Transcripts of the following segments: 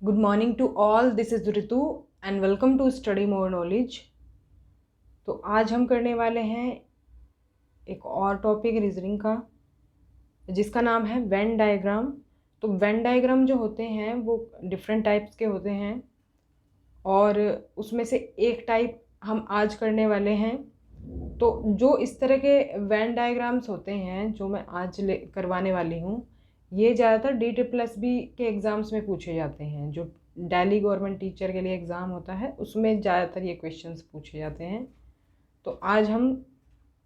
Good morning to all. This is Ritu and welcome to Study More Knowledge. तो आज हम करने वाले हैं एक और टॉपिक रीजनिंग का जिसका नाम है वेन डायग्राम। तो वेन डायग्राम जो होते हैं वो डिफरेंट टाइप्स के होते हैं और उसमें से एक टाइप हम आज करने वाले हैं। तो जो इस तरह के वेन डायग्राम्स होते हैं जो मैं आज करवाने वाली हूँ, ये ज़्यादातर DSSB के एग्ज़ाम्स में पूछे जाते हैं। जो दिल्ली गवर्नमेंट टीचर के लिए एग्ज़ाम होता है उसमें ज़्यादातर ये क्वेश्चंस पूछे जाते हैं। तो आज हम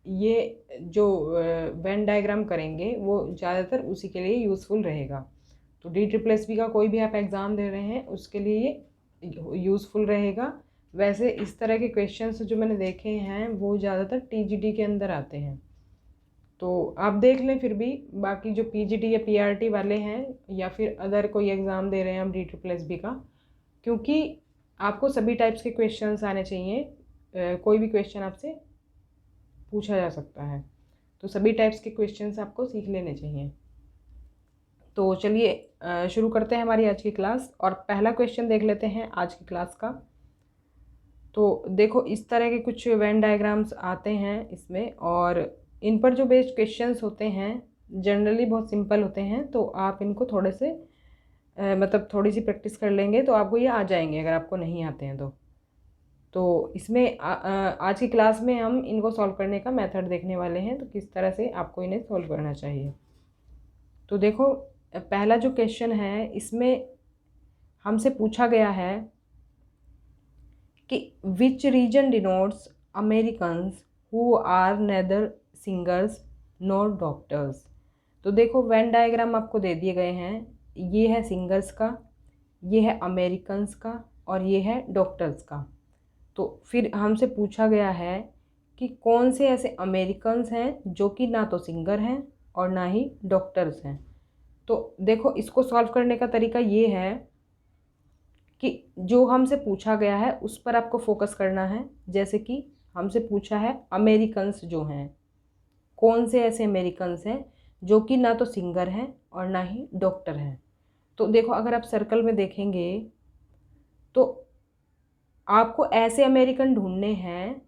ये जो वेन डायग्राम करेंगे वो ज़्यादातर उसी के लिए यूज़फुल रहेगा। तो DSSB का कोई भी आप एग्ज़ाम दे रहे हैं उसके लिए ये यूज़फुल रहेगा। वैसे इस तरह के क्वेश्चंस जो मैंने देखे हैं वो ज़्यादातर TGT के अंदर आते हैं, तो आप देख लें। फिर भी बाकी जो PGT या PRT वाले हैं या फिर अदर कोई एग्ज़ाम दे रहे हैं हम DSSB का, क्योंकि आपको सभी टाइप्स के क्वेश्चंस आने चाहिए। कोई भी क्वेश्चन आपसे पूछा जा सकता है, तो सभी टाइप्स के क्वेश्चंस आपको सीख लेने चाहिए। तो चलिए शुरू करते हैं हमारी आज की क्लास और पहला क्वेश्चन देख लेते हैं आज की क्लास का। तो देखो इस तरह के कुछ वेन डायग्राम्स आते हैं इसमें, और इन पर जो बेस्ड क्वेश्चंस होते हैं जनरली बहुत सिंपल होते हैं। तो आप इनको थोड़े से मतलब थोड़ी सी प्रैक्टिस कर लेंगे तो आपको ये आ जाएंगे, अगर आपको नहीं आते हैं तो इसमें आज की क्लास में हम इनको सॉल्व करने का मेथड देखने वाले हैं, तो किस तरह से आपको इन्हें सॉल्व करना चाहिए। तो देखो पहला जो क्वेश्चन है इसमें हमसे पूछा गया है कि which region denotes Americans who are neither singers nor doctors. तो देखो वेन डायग्राम आपको दे दिए गए हैं, ये है सिंगर्स का, ये है अमेरिकन्स का और ये है डॉक्टर्स का। तो फिर हमसे पूछा गया है कि कौन से ऐसे अमेरिकन्स हैं जो कि ना तो सिंगर हैं और ना ही डॉक्टर्स हैं। तो देखो इसको सॉल्व करने का तरीका ये है कि जो हमसे पूछा गया है उस पर आपको फोकस करना है। जैसे कि हमसे पूछा है अमेरिकन्स जो हैं, कौन से ऐसे अमेरिकन्स हैं जो कि ना तो सिंगर हैं और ना ही डॉक्टर हैं। तो देखो अगर आप सर्कल में देखेंगे तो आपको ऐसे अमेरिकन ढूंढने हैं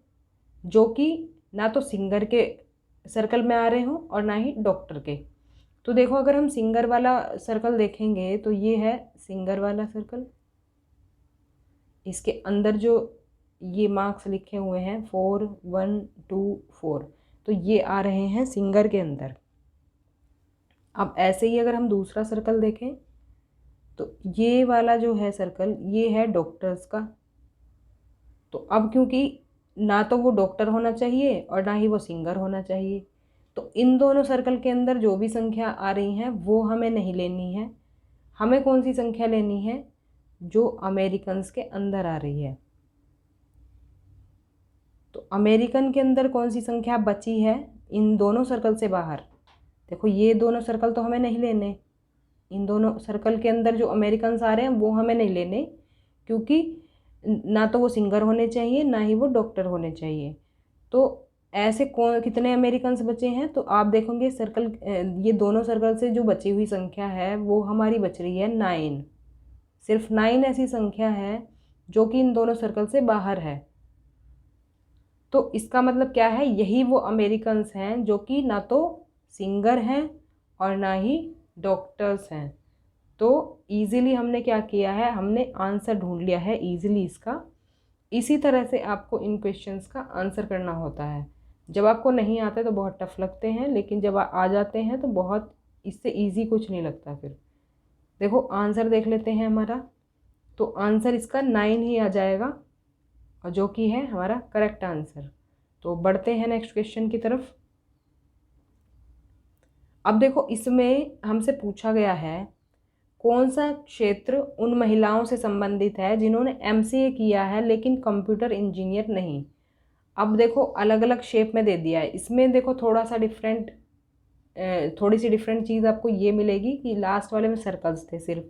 जो कि ना तो सिंगर के सर्कल में आ रहे हों और ना ही डॉक्टर के। तो देखो अगर हम सिंगर वाला सर्कल देखेंगे तो ये है सिंगर वाला सर्कल, इसके अंदर जो ये मार्क्स लिखे हुए हैं 4 1 2 4, तो ये आ रहे हैं सिंगर के अंदर। अब ऐसे ही अगर हम दूसरा सर्कल देखें तो ये वाला जो है सर्कल ये है डॉक्टर्स का। तो अब क्योंकि ना तो वो डॉक्टर होना चाहिए और ना ही वो सिंगर होना चाहिए, तो इन दोनों सर्कल के अंदर जो भी संख्या आ रही हैं वो हमें नहीं लेनी है। हमें कौन सी संख्या लेनी है? जो अमेरिकन्स के अंदर आ रही है। तो अमेरिकन के अंदर कौन सी संख्या बची है इन दोनों सर्कल से बाहर? देखो ये दोनों सर्कल तो हमें नहीं लेने, इन दोनों सर्कल के अंदर जो अमेरिकन्स आ रहे हैं वो हमें नहीं लेने, क्योंकि ना तो वो सिंगर होने चाहिए ना ही वो डॉक्टर होने चाहिए। तो ऐसे कौन कितने अमेरिकन्स बचे हैं? तो आप देखोगे सर्कल ये दोनों सर्कल से जो बची हुई संख्या है वो हमारी बच रही है 9। सिर्फ 9 ऐसी संख्या है जो कि इन दोनों सर्कल से बाहर है। तो इसका मतलब क्या है? यही वो अमेरिकन्स हैं जो कि ना तो सिंगर हैं और ना ही डॉक्टर्स हैं। तो इजीली हमने क्या किया है, हमने आंसर ढूंढ लिया है इजीली इसका। इसी तरह से आपको इन क्वेश्चंस का आंसर करना होता है। जब आपको नहीं आते तो बहुत टफ लगते हैं, लेकिन जब आ जाते हैं तो बहुत इससे इजी कुछ नहीं लगता। फिर देखो आंसर देख लेते हैं हमारा। तो आंसर इसका 9 ही आ जाएगा और जो कि है हमारा करेक्ट आंसर। तो बढ़ते हैं नेक्स्ट क्वेश्चन की तरफ। अब देखो इसमें हमसे पूछा गया है कौन सा क्षेत्र उन महिलाओं से संबंधित है जिन्होंने MCA किया है लेकिन कंप्यूटर इंजीनियर नहीं। अब देखो अलग अलग शेप में दे दिया है। इसमें देखो थोड़ा सा डिफरेंट थोड़ी सी डिफरेंट चीज़ आपको ये मिलेगी कि लास्ट वाले में सर्कल्स थे सिर्फ,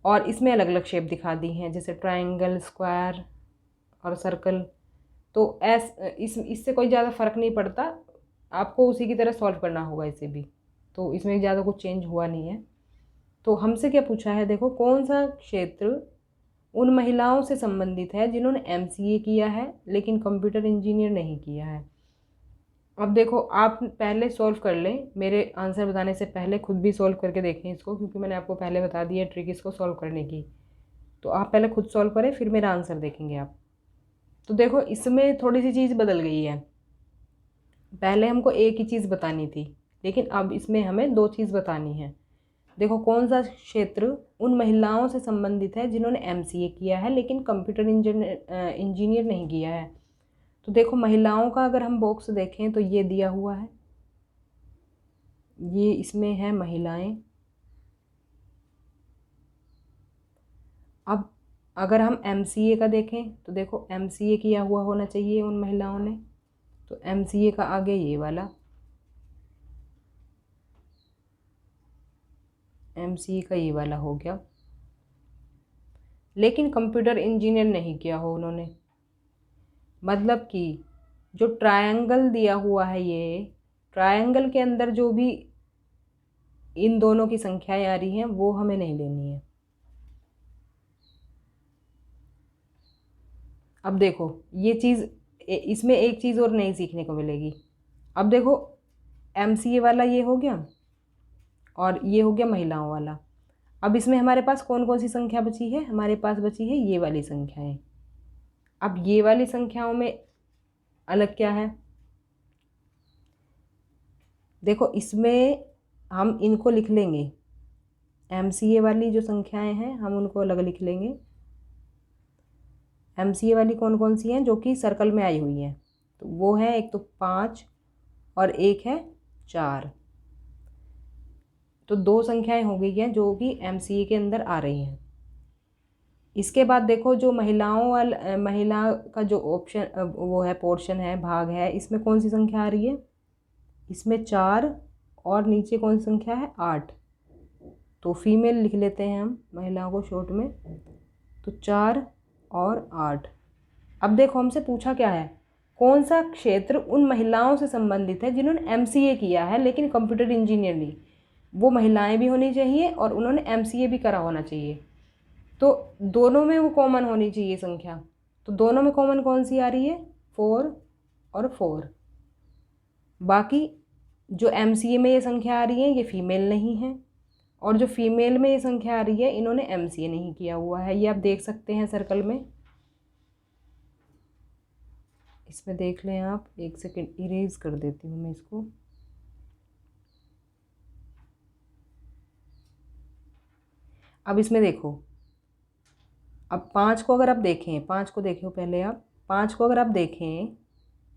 और इसमें अलग अलग शेप दिखा दी हैं जैसे ट्रायंगल, स्क्वायर और सर्कल। तो इससे कोई ज़्यादा फ़र्क नहीं पड़ता, आपको उसी की तरह सॉल्व करना होगा इसे भी। तो इसमें ज़्यादा कुछ चेंज हुआ नहीं है। तो हमसे क्या पूछा है, देखो कौन सा क्षेत्र उन महिलाओं से संबंधित है जिन्होंने एमसीए किया है लेकिन कंप्यूटर इंजीनियर नहीं किया है। अब देखो आप पहले सॉल्व कर लें, मेरे आंसर बताने से पहले खुद भी सॉल्व करके देखें इसको, क्योंकि मैंने आपको पहले बता दिया ट्रिक इसको सॉल्व करने की। तो आप पहले खुद सॉल्व करें, फिर मेरा आंसर देखेंगे आप। तो देखो इसमें थोड़ी सी चीज़ बदल गई है, पहले हमको एक ही चीज़ बतानी थी, लेकिन अब इसमें हमें दो चीज़ बतानी है। देखो कौन सा क्षेत्र उन महिलाओं से संबंधित है जिन्होंने एमसीए किया है लेकिन कंप्यूटर इंजीनियर नहीं किया है। तो देखो महिलाओं का अगर हम बॉक्स देखें तो ये दिया हुआ है, ये इसमें है महिलाएं। अब अगर हम एमसीए का देखें तो देखो एमसीए किया हुआ होना चाहिए उन महिलाओं ने, तो एमसीए का आगे ये वाला एमसीए का ये वाला हो गया, लेकिन कंप्यूटर इंजीनियर नहीं किया हो उन्होंने। मतलब कि जो ट्रायंगल दिया हुआ है, ये ट्रायंगल के अंदर जो भी इन दोनों की संख्याएं आ रही हैं वो हमें नहीं लेनी है। अब देखो ये चीज़, इसमें एक चीज़ और नई सीखने को मिलेगी। अब देखो एमसीए वाला ये हो गया और ये हो गया महिलाओं वाला। अब इसमें हमारे पास कौन कौन सी संख्या बची है, हमारे पास बची है ये वाली संख्याएं। अब ये वाली संख्याओं में अलग क्या है, देखो इसमें हम इनको लिख लेंगे, एमसीए वाली जो संख्याएं हैं हम उनको अलग लिख लेंगे। एमसीए वाली कौन कौन सी हैं जो कि सर्कल में आई हुई हैं, तो वो है एक तो 5 और एक है 4। तो दो संख्याएं हो गई हैं जो कि एमसीए के अंदर आ रही हैं। इसके बाद देखो जो महिला का जो ऑप्शन वो है, पोर्शन है, भाग है, इसमें कौन सी संख्या आ रही है, इसमें 4 और नीचे कौन सी संख्या है 8। तो फीमेल लिख लेते हैं हम महिलाओं को शॉर्ट में, तो 4 और 8। अब देखो हमसे पूछा क्या है, कौन सा क्षेत्र उन महिलाओं से संबंधित है जिन्होंने एमसीए किया है लेकिन कंप्यूटर इंजीनियर नहीं। वो महिलाएं भी होनी चाहिए और उन्होंने एमसीए भी करा होना चाहिए, तो दोनों में वो कॉमन होनी चाहिए संख्या। तो दोनों में कॉमन कौन सी आ रही है, 4 और 4। बाकी जो एमसीए में ये संख्या आ रही है ये फीमेल नहीं है, और जो फीमेल में ये संख्या आ रही है इन्होंने एमसीए नहीं किया हुआ है। ये आप देख सकते हैं सर्कल में, इसमें देख लें आप। एक सेकेंड इरेज कर देती हूँ मैं इसको। अब इसमें देखो, अब 5 को अगर आप देखें, 5 को देखो पहले आप, 5 को अगर आप देखें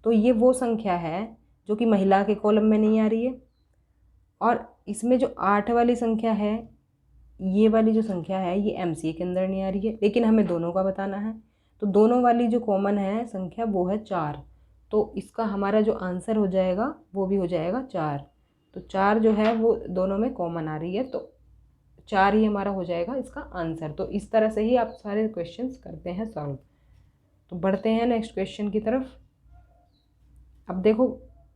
तो ये वो संख्या है जो कि महिला के कॉलम में नहीं आ रही है। और इसमें जो 8 वाली संख्या है, ये वाली जो संख्या है ये एमसीए के अंदर नहीं आ रही है, लेकिन हमें दोनों का बताना है। तो दोनों वाली जो कॉमन है संख्या वो है 4। तो इसका हमारा जो आंसर हो जाएगा वो भी हो जाएगा 4। तो 4 जो है वो दोनों में कॉमन आ रही है, तो 4 ही हमारा हो जाएगा इसका आंसर। तो इस तरह से ही आप सारे क्वेश्चंस करते हैं सॉल्व। तो बढ़ते हैं नेक्स्ट क्वेश्चन की तरफ। अब देखो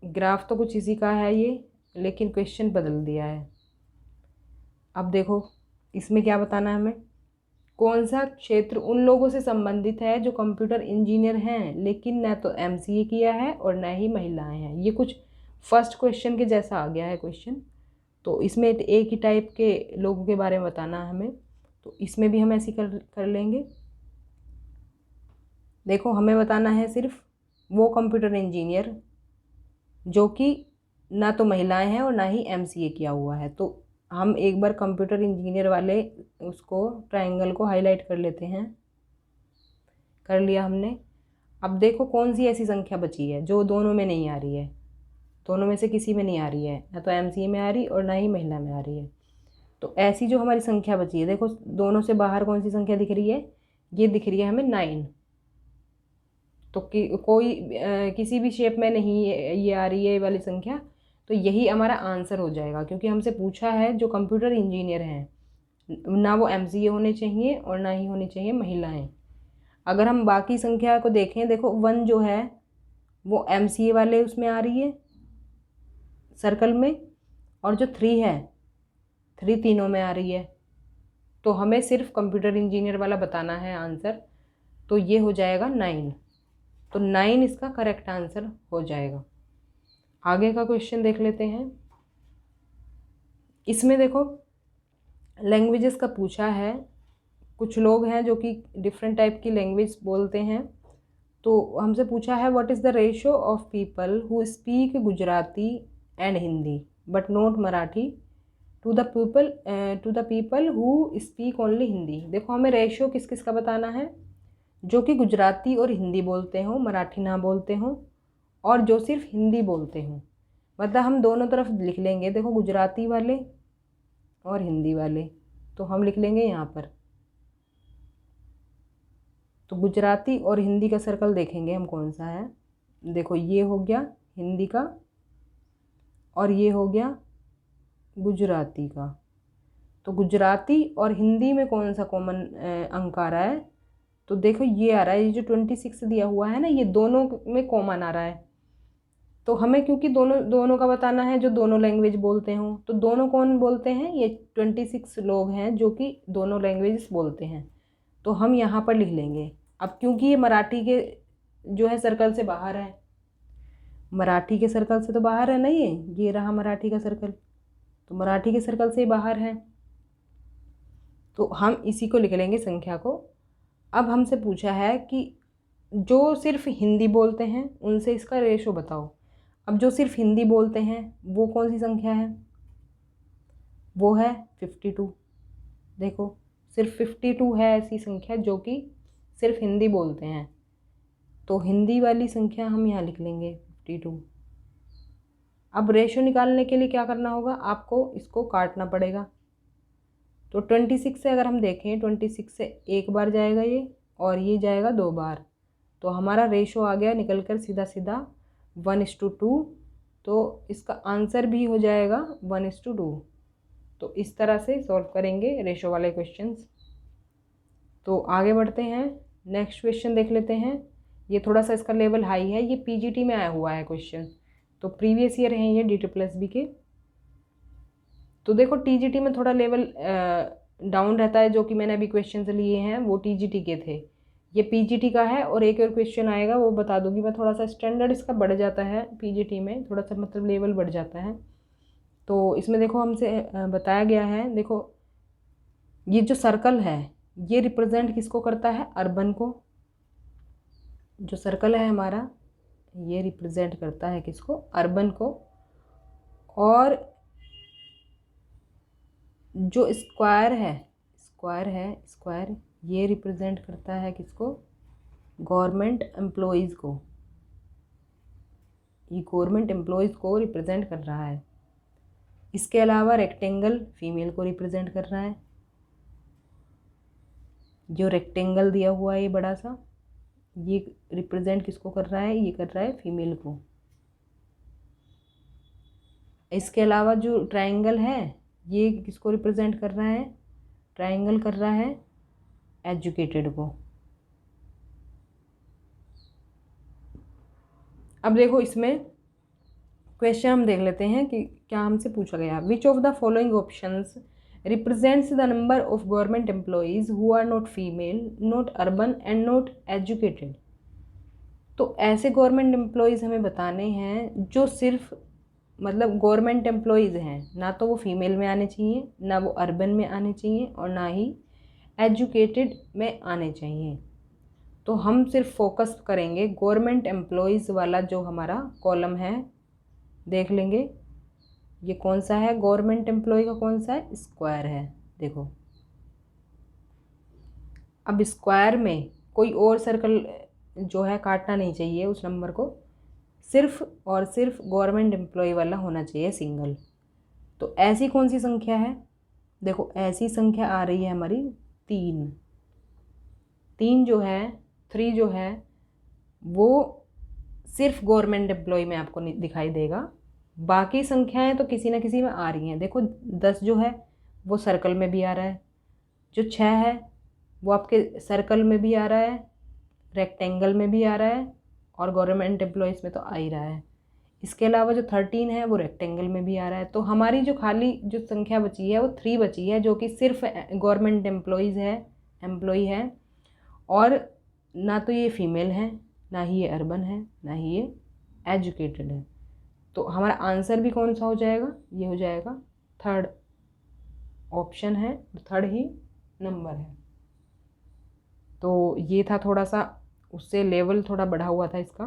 ग्राफ तो कुछ इसी का है ये, लेकिन क्वेश्चन बदल दिया है। अब देखो इसमें क्या बताना है हमें, कौन सा क्षेत्र उन लोगों से संबंधित है जो कंप्यूटर इंजीनियर हैं लेकिन न तो एमसीए किया है और न ही महिलाएं हैं। ये कुछ फर्स्ट क्वेश्चन के जैसा आ गया है क्वेश्चन। तो इसमें एक ही टाइप के लोगों के बारे में बताना है हमें, तो इसमें भी हम ऐसे कर लेंगे। देखो हमें बताना है सिर्फ वो कंप्यूटर इंजीनियर जो कि ना तो महिलाएं हैं और ना ही एमसीए किया हुआ है। तो हम एक बार कंप्यूटर इंजीनियर वाले उसको ट्रायंगल को हाईलाइट कर लेते हैं। कर लिया हमने। अब देखो कौन सी ऐसी संख्या बची है जो दोनों में नहीं आ रही है, दोनों में से किसी में नहीं आ रही है, ना तो एमसीए में आ रही और ना ही महिला में आ रही है। तो ऐसी जो हमारी संख्या बची है, देखो दोनों से बाहर कौन सी संख्या दिख रही है, ये दिख रही है हमें 9। तो कोई किसी भी शेप में नहीं ये आ रही है ये वाली संख्या, तो यही हमारा आंसर हो जाएगा। क्योंकि हमसे पूछा है जो कंप्यूटर इंजीनियर हैं, ना वो एमसीए होने चाहिए और ना ही होनी चाहिए महिलाएं। अगर हम बाकी संख्या को देखें, देखो 1 जो है वो एमसीए वाले उसमें आ रही है सर्कल में, और जो 3 है 3 तीनों में आ रही है। तो हमें सिर्फ कंप्यूटर इंजीनियर वाला बताना है आंसर, तो ये हो जाएगा 9। तो 9 इसका करेक्ट आंसर हो जाएगा। आगे का क्वेश्चन देख लेते हैं। इसमें देखो लैंग्वेजेस का पूछा है। कुछ लोग हैं जो कि डिफरेंट टाइप की लैंग्वेज बोलते हैं, तो हमसे पूछा है what is the ratio of people who speak Gujarati and Hindi but not Marathi to the people who speak only Hindi. देखो हमें रेशियो किस किस का बताना है, जो कि गुजराती और हिंदी बोलते हों, मराठी ना बोलते हों, और जो सिर्फ हिंदी बोलते हों। मतलब हम दोनों तरफ लिख लेंगे, देखो गुजराती वाले और हिंदी वाले, तो हम लिख लेंगे यहाँ पर। तो गुजराती और हिंदी का सर्कल देखेंगे हम कौन सा है। देखो ये हो गया हिंदी का और ये हो गया गुजराती का। तो गुजराती और हिंदी में कौन सा कॉमन अंक आ रहा है, तो देखो ये आ रहा है, ये जो 26 दिया हुआ है ना, ये दोनों में कॉमन आ रहा है। तो हमें क्योंकि दोनों का बताना है जो दोनों लैंग्वेज बोलते हों, तो दोनों कौन बोलते हैं, ये 26 लोग हैं जो कि दोनों लैंग्वेज बोलते हैं, तो हम यहाँ पर लिख लेंगे। अब क्योंकि ये मराठी के जो है सर्कल से बाहर है, मराठी के सर्कल से तो बाहर है ना, ये रहा मराठी का सर्कल, तो मराठी के सर्कल से बाहर है, तो हम इसी को लिख लेंगे संख्या को। अब हमसे पूछा है कि जो सिर्फ हिंदी बोलते हैं उनसे इसका रेशो बताओ। अब जो सिर्फ हिंदी बोलते हैं वो कौन सी संख्या है, वो है 52। देखो सिर्फ 52 है ऐसी संख्या जो कि सिर्फ हिंदी बोलते हैं, तो हिंदी वाली संख्या हम यहाँ लिख लेंगे 52। अब रेशो निकालने के लिए क्या करना होगा, आपको इसको काटना पड़ेगा। तो 26 से अगर हम देखें, 26 से एक बार जाएगा ये और ये जाएगा 2 बार, तो हमारा रेशो आ गया निकल कर सीधा सीधा 1:2। तो इसका आंसर भी हो जाएगा 1:2। तो इस तरह से सॉल्व करेंगे रेशो वाले क्वेश्चंस। तो आगे बढ़ते हैं, नेक्स्ट क्वेश्चन देख लेते हैं। ये थोड़ा सा इसका लेवल हाई है, ये पीजीटी में आया हुआ है क्वेश्चन, तो प्रीवियस ईयर हैं ये DTPSB के। तो देखो टीजीटी में थोड़ा लेवल डाउन रहता है, जो कि मैंने अभी क्वेश्चंस लिए हैं वो टीजीटी के थे, ये पीजीटी का है। और एक और क्वेश्चन आएगा वो बता दूंगी मैं, थोड़ा सा स्टैंडर्ड इसका बढ़ जाता है पीजीटी में, थोड़ा सा मतलब लेवल बढ़ जाता है। तो इसमें देखो हमसे बताया गया है, देखो ये जो सर्कल है ये रिप्रेजेंट किसको करता है, अर्बन को। जो सर्कल है हमारा ये रिप्रेजेंट करता है किसको, अर्बन को। और जो स्क्वायर ये रिप्रेजेंट करता है किसको, गवर्नमेंट एम्प्लॉयज़ को। ये गवर्नमेंट एम्प्लॉयज़ को रिप्रेजेंट कर रहा है। इसके अलावा रेक्टेंगल फीमेल को रिप्रेजेंट कर रहा है। जो रेक्टेंगल दिया हुआ है ये बड़ा सा, ये रिप्रेजेंट किसको कर रहा है, ये कर रहा है फीमेल को। इसके अलावा जो ट्रायंगल है ये किसको रिप्रेजेंट कर रहा है, ट्रायंगल कर रहा है एजुकेटेड को। अब देखो इसमें क्वेश्चन हम देख लेते हैं कि क्या हमसे पूछा गया, which of the following options represents the number of government employees who are not female, not urban and not educated. तो ऐसे गवर्नमेंट एम्प्लॉयज़ हमें बताने हैं जो सिर्फ मतलब गवर्नमेंट एम्प्लॉयज़ हैं, ना तो वो फीमेल में आने चाहिए, ना वो अर्बन में आने चाहिए, और ना ही एजुकेटेड में आने चाहिए। तो हम सिर्फ फोकस करेंगे गवर्नमेंट एम्प्लॉयज़ वाला जो हमारा कॉलम है, देख लेंगे ये कौन सा है, गवर्नमेंट एम्प्लॉय का कौन सा है, स्क्वायर है। देखो अब स्क्वायर में कोई और सर्कल जो है काटना नहीं चाहिए उस नंबर को, सिर्फ और सिर्फ गवर्नमेंट एम्प्लॉय वाला होना चाहिए सिंगल। तो ऐसी कौन सी संख्या है, देखो ऐसी संख्या आ रही है हमारी 3 जो है, 3 जो है वो सिर्फ गवर्नमेंट एम्प्लॉय में आपको दिखाई देगा। बाकी संख्याएं तो किसी न किसी में आ रही हैं। देखो 10 जो है वो सर्कल में भी आ रहा है, जो 6 है वो आपके सर्कल में भी आ रहा है, रेक्टेंगल में भी आ रहा है, और गवर्नमेंट एम्प्लॉयज़ में तो आ ही रहा है। इसके अलावा जो 13 है वो रेक्टेंगल में भी आ रहा है। तो हमारी जो खाली जो संख्या बची है वो 3 बची है, जो कि सिर्फ गवर्नमेंट एम्प्लॉई है, और ना तो ये फीमेल है, ना ही ये अर्बन है, ना ही ये एजुकेटेड है। तो हमारा आंसर भी कौन सा हो जाएगा, ये हो जाएगा थर्ड ऑप्शन है, थर्ड ही नंबर है। तो ये था थोड़ा सा, उससे लेवल थोड़ा बढ़ा हुआ था इसका।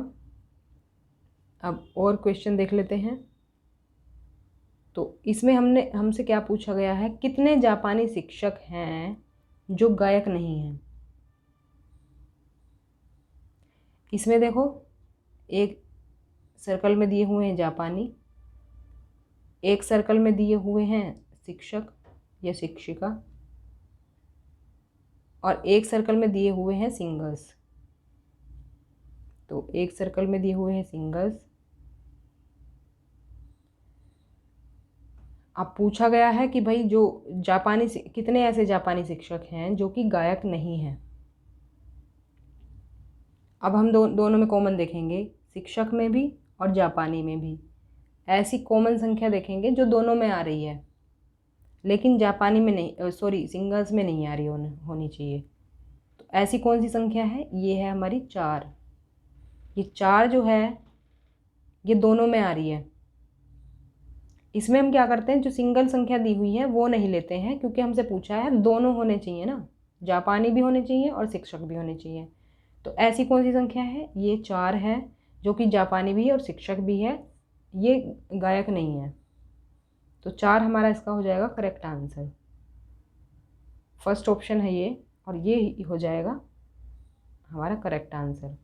अब और क्वेश्चन देख लेते हैं। तो इसमें हमसे क्या पूछा गया है, कितने जापानी शिक्षक हैं जो गायक नहीं हैं। इसमें देखो एक सर्कल में दिए हुए हैं जापानी, एक सर्कल में दिए हुए हैं शिक्षक या शिक्षिका, और एक सर्कल में दिए हुए हैं सिंगर्स। तो एक सर्कल में दिए हुए हैं सिंगर्स। अब पूछा गया है कि भाई जो कितने ऐसे जापानी शिक्षक हैं जो कि गायक नहीं हैं। अब हम दोनों में कॉमन देखेंगे, शिक्षक में भी और जापानी में भी ऐसी कॉमन संख्या देखेंगे जो दोनों में आ रही है, लेकिन जापानी में नहीं, सिंगर्स में नहीं आ रही होनी चाहिए। तो ऐसी कौन सी संख्या है, ये है हमारी 4। ये 4 जो है ये दोनों में आ रही है। इसमें हम क्या करते हैं, जो सिंगल संख्या दी हुई है वो नहीं लेते हैं, क्योंकि हमसे पूछा है दोनों होने चाहिए ना, जापानी भी होने चाहिए और शिक्षक भी होने चाहिए। तो ऐसी कौन सी संख्या है, ये 4 है, जो कि जापानी भी है और शिक्षक भी है, ये गायक नहीं है। तो 4 हमारा इसका हो जाएगा करेक्ट आंसर। फर्स्ट ऑप्शन है ये, और ये हो जाएगा हमारा करेक्ट आंसर।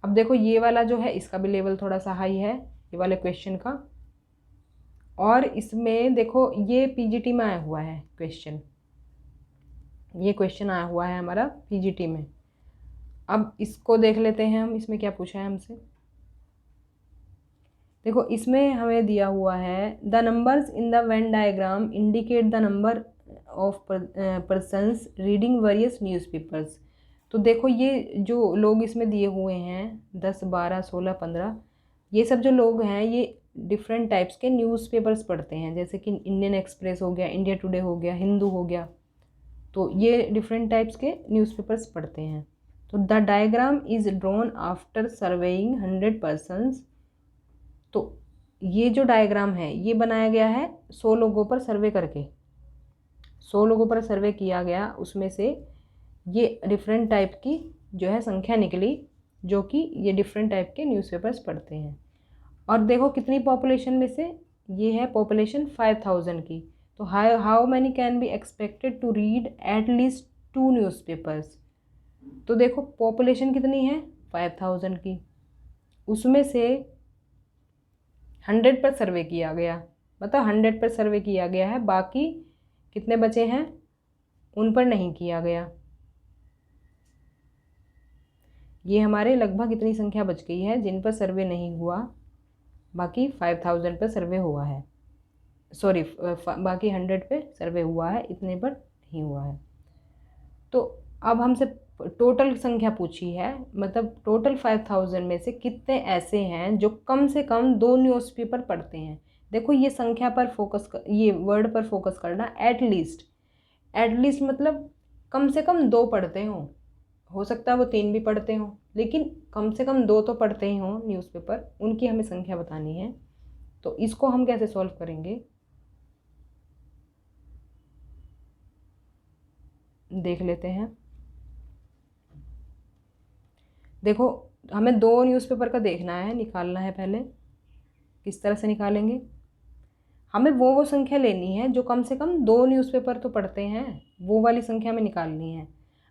अब देखो ये वाला जो है इसका भी लेवल थोड़ा सा हाई है, ये वाले क्वेश्चन का। और इसमें देखो ये पीजीटी में आया हुआ है क्वेश्चन, ये क्वेश्चन आया हुआ है हमारा पीजीटी में। अब इसको देख लेते हैं हम, इसमें क्या पूछा है हमसे। देखो इसमें हमें दिया हुआ है, the numbers in the Venn diagram indicate the number of persons reading various newspapers. तो देखो ये जो लोग इसमें दिए हुए हैं 10, 12, 16, 15, ये सब जो लोग हैं ये डिफरेंट टाइप्स के न्यूज़पेपर्स पढ़ते हैं, जैसे कि इंडियन एक्सप्रेस हो गया, इंडिया टुडे हो गया, हिंदू हो गया। तो ये डिफरेंट टाइप्स के न्यूज़पेपर्स पढ़ते हैं। तो the diagram is drawn after surveying 100 persons. तो ये जो डायग्राम है ये बनाया गया है 100 लोगों पर सर्वे करके, 100 लोगों पर सर्वे किया गया, उसमें से ये डिफरेंट टाइप की जो है संख्या निकली, जो कि ये डिफरेंट टाइप के न्यूज़पेपर्स पढ़ते हैं। और देखो कितनी पॉपुलेशन में से, ये है पॉपुलेशन 5000 की। तो how many can be expected to read at least 2 newspapers. तो देखो पॉपुलेशन कितनी है 5000 की, उसमें से 100 पर सर्वे किया गया, मतलब 100 पर सर्वे किया गया है, बाकी कितने बचे हैं उन पर नहीं किया गया। ये हमारे लगभग इतनी संख्या बच गई है जिन पर सर्वे नहीं हुआ, बाकी 5000 पर सर्वे हुआ है, बाकी 100 पे सर्वे हुआ है, इतने पर नहीं हुआ है। तो अब हमसे टोटल संख्या पूछी है, मतलब टोटल 5000 में से कितने ऐसे हैं जो कम से कम 2 न्यूज़पेपर पढ़ते हैं। देखो ये संख्या पर ये वर्ड पर फोकस करना, एटलीस्ट मतलब कम से कम 2 पढ़ते हो सकता है वो 3 भी पढ़ते हों, लेकिन कम से कम 2 तो पढ़ते ही हों न्यूज़पेपर, उनकी हमें संख्या बतानी है। तो इसको हम कैसे सॉल्व करेंगे, देख लेते हैं। देखो हमें 2 न्यूज़पेपर का देखना है, निकालना है पहले। किस तरह से निकालेंगे, हमें वो संख्या लेनी है जो कम से कम 2 न्यूज़पेपर तो पढ़ते हैं, वो वाली संख्या हमें निकालनी है।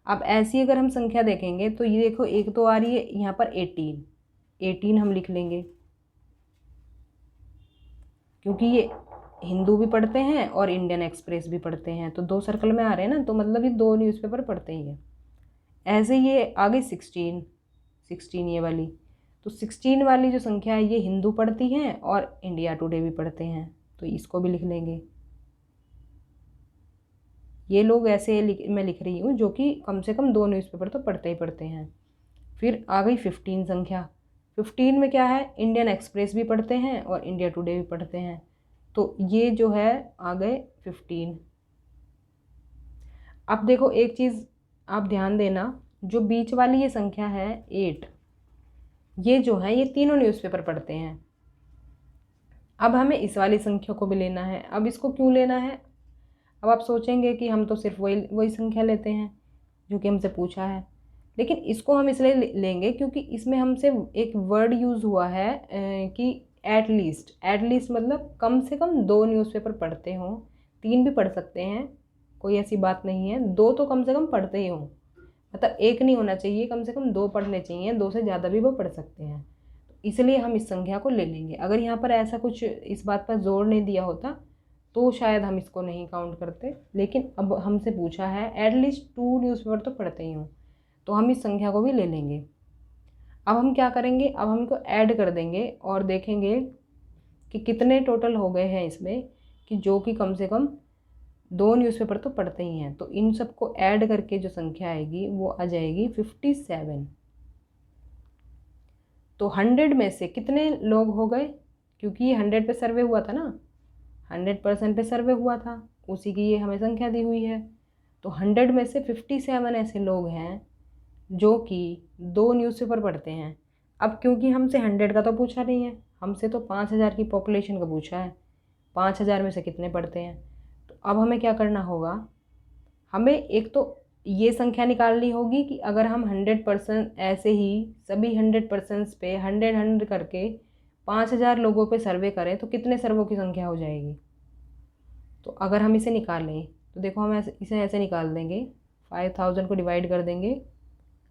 अब ऐसी अगर हम संख्या देखेंगे तो ये देखो एक तो आ रही है यहाँ पर 18 हम लिख लेंगे, क्योंकि ये हिंदू भी पढ़ते हैं और इंडियन एक्सप्रेस भी पढ़ते हैं, तो 2 सर्कल में आ रहे हैं ना, तो मतलब ये 2 न्यूज़पेपर पढ़ते ही है। ऐसे ये आ गई 16 ये वाली, तो 16 वाली जो संख्या है ये हिंदू पढ़ती हैं और इंडिया टुडे भी पढ़ते हैं, तो इसको भी लिख लेंगे। ये लोग ऐसे मैं लिख रही हूँ जो कि कम से कम 2 न्यूज़पेपर तो पढ़ते ही पढ़ते हैं। फिर आ गई 15 संख्या, 15 में क्या है, इंडियन एक्सप्रेस भी पढ़ते हैं और इंडिया टुडे भी पढ़ते हैं, तो ये जो है आ गए 15। अब देखो एक चीज़ आप ध्यान देना, जो बीच वाली ये संख्या है 8, ये जो है ये तीनों न्यूज़पेपर पढ़ते हैं। अब हमें इस वाली संख्या को भी लेना है। अब इसको क्यों लेना है? अब आप सोचेंगे कि हम तो सिर्फ वही संख्या लेते हैं जो कि हमसे पूछा है, लेकिन इसको हम इसलिए लेंगे क्योंकि इसमें हमसे एक वर्ड यूज़ हुआ है कि एटलीस्ट मतलब कम से कम 2 न्यूज़पेपर पढ़ते हों। 3 भी पढ़ सकते हैं, कोई ऐसी बात नहीं है, 2 तो कम से कम पढ़ते ही हों, मतलब 1 नहीं होना चाहिए, कम से कम 2 पढ़ने चाहिए, 2 से ज़्यादा भी वो पढ़ सकते हैं। इसलिए हम इस संख्या को ले लेंगे। अगर यहाँ पर ऐसा कुछ इस बात पर जोर नहीं दिया होता तो शायद हम इसको नहीं काउंट करते, लेकिन अब हमसे पूछा है एटलीस्ट 2 न्यूज़पेपर तो पढ़ते ही हों, तो हम इस संख्या को भी ले लेंगे। अब हम क्या करेंगे, अब हम इनको ऐड कर देंगे और देखेंगे कि कितने टोटल हो गए हैं इसमें, कि जो कि कम से कम 2 न्यूज़पेपर तो पढ़ते ही हैं। तो इन सबको ऐड करके जो संख्या आएगी वो आ जाएगी 57। तो 100 में से कितने लोग हो गए, क्योंकि ये 100 पे सर्वे हुआ था ना, 100% पे सर्वे हुआ था, उसी की ये हमें संख्या दी हुई है। तो 100 में से 57 ऐसे लोग हैं जो कि 2 न्यूज़पेपर पढ़ते हैं। अब क्योंकि हमसे 100 का तो पूछा नहीं है, हमसे तो 5000 की पॉपुलेशन का पूछा है, 5000 में से कितने पढ़ते हैं। तो अब हमें क्या करना होगा, हमें एक तो ये संख्या निकालनी होगी कि अगर हम 100% ऐसे ही सभी 100% पे 100 करके 5000 लोगों पे सर्वे करें तो कितने सर्वों की संख्या हो जाएगी। तो अगर हम इसे निकालें तो देखो हम इसे ऐसे निकाल देंगे, 5000 को डिवाइड कर देंगे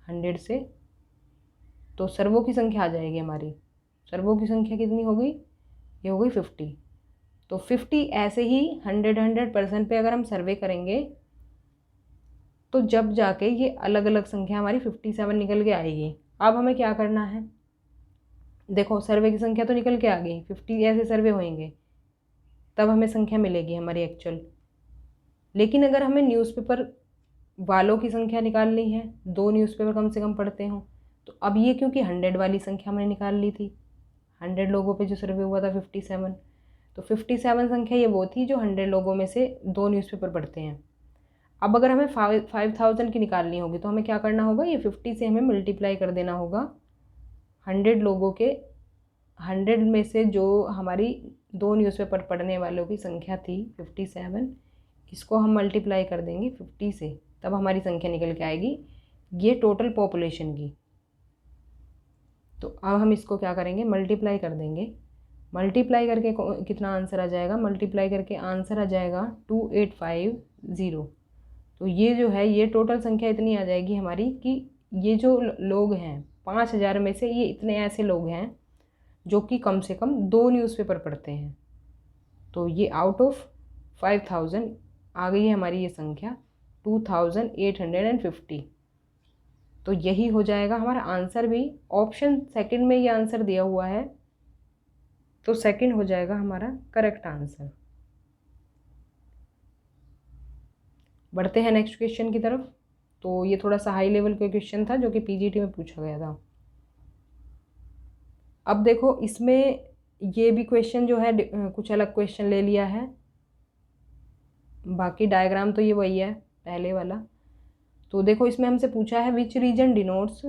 100 से, तो सर्वों की संख्या आ जाएगी हमारी। सर्वों की संख्या कितनी हो गई, ये हो गई 50। तो 50 ऐसे ही 100% पे अगर हम सर्वे करेंगे तो जब जाके ये अलग अलग संख्या हमारी 57 निकल के आएगी। अब हमें क्या करना है, देखो सर्वे की संख्या तो निकल के आ गई, 50 ऐसे सर्वे होंगे तब हमें संख्या मिलेगी हमारी एक्चुअल। लेकिन अगर हमें न्यूज़पेपर वालों की संख्या निकालनी है, 2 न्यूज़पेपर कम से कम पढ़ते हों, तो अब ये क्योंकि 100 वाली संख्या हमने निकाल ली थी, 100 लोगों पे जो सर्वे हुआ था 57, तो 57 संख्या ये वो थी जो 100 लोगों में से 2 न्यूज़पेपर पढ़ते हैं। अब अगर हमें 5000 की निकालनी होगी तो हमें क्या करना होगा, ये 50 से हमें मल्टीप्लाई कर देना होगा 100 लोगों के, 100 में से जो हमारी 2 न्यूज़पेपर पढ़ने वालों की संख्या थी 57, इसको हम मल्टीप्लाई कर देंगे 50 से, तब हमारी संख्या निकल के आएगी ये टोटल पॉपुलेशन की। तो अब हम इसको क्या करेंगे, मल्टीप्लाई कर देंगे। मल्टीप्लाई करके कितना आंसर आ जाएगा, मल्टीप्लाई करके आंसर आ जाएगा 2850। तो ये जो है ये टोटल संख्या इतनी आ जाएगी हमारी कि ये जो लोग हैं 5000 में से ये इतने ऐसे लोग हैं जो कि कम से कम 2 न्यूज़पेपर पढ़ते हैं। तो ये आउट ऑफ 5000 आ गई है हमारी ये संख्या 2850। तो यही हो जाएगा हमारा आंसर भी। ऑप्शन सेकंड में ये आंसर दिया हुआ है, तो सेकंड हो जाएगा हमारा करेक्ट आंसर। बढ़ते हैं नेक्स्ट क्वेश्चन की तरफ। तो ये थोड़ा सा हाई लेवल का क्वेश्चन था जो कि पीजीटी में पूछा गया था। अब देखो इसमें ये भी क्वेश्चन जो है कुछ अलग क्वेश्चन ले लिया है, बाकी डायग्राम तो ये वही है पहले वाला। तो देखो इसमें हमसे पूछा है which region denotes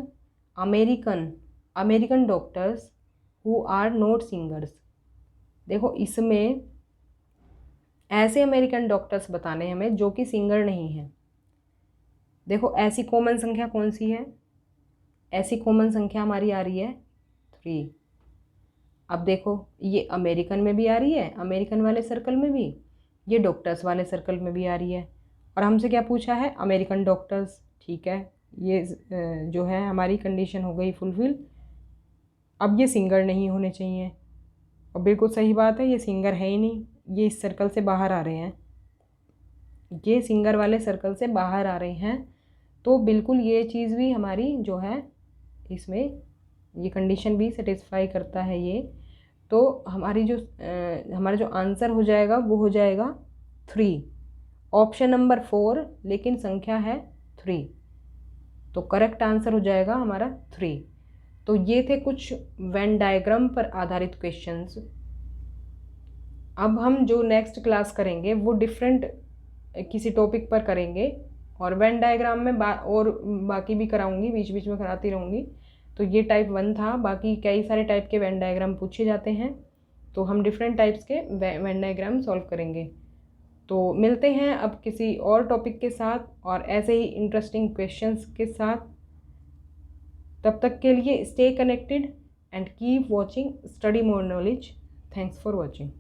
American doctors who are not singers. देखो इसमें ऐसे अमेरिकन डॉक्टर्स बताने हमें जो कि सिंगर नहीं है। देखो ऐसी कॉमन संख्या कौन सी है, ऐसी कॉमन संख्या हमारी आ रही है 3। अब देखो ये अमेरिकन में भी आ रही है, अमेरिकन वाले सर्कल में भी, ये डॉक्टर्स वाले सर्कल में भी आ रही है, और हमसे क्या पूछा है, अमेरिकन डॉक्टर्स। ठीक है, ये जो है हमारी कंडीशन हो गई फुलफिल। अब ये सिंगर नहीं होने चाहिए, और बिल्कुल सही बात है, ये सिंगर है ही नहीं, ये इस सर्कल से बाहर आ रहे हैं, ये सिंगर वाले सर्कल से बाहर आ रहे हैं। तो बिल्कुल ये चीज़ भी हमारी जो है इसमें ये कंडीशन भी सेटिस्फाई करता है ये। तो हमारी जो हमारा जो आंसर हो जाएगा वो हो जाएगा 3, ऑप्शन नंबर 4, लेकिन संख्या है 3, तो करेक्ट आंसर हो जाएगा हमारा 3। तो ये थे कुछ वेन डायग्राम पर आधारित क्वेश्चंस। अब हम जो नेक्स्ट क्लास करेंगे वो डिफरेंट किसी टॉपिक पर करेंगे, और वेन डायग्राम में और बाकी भी कराऊंगी, बीच बीच में कराती रहूँगी। तो ये टाइप 1 था, बाकी कई सारे टाइप के वेन डायग्राम पूछे जाते हैं, तो हम डिफरेंट टाइप्स के वेन डायग्राम सॉल्व करेंगे। तो मिलते हैं अब किसी और टॉपिक के साथ और ऐसे ही इंटरेस्टिंग क्वेश्चंस के साथ। तब तक के लिए stay connected and keep watching study more knowledge. Thanks for watching.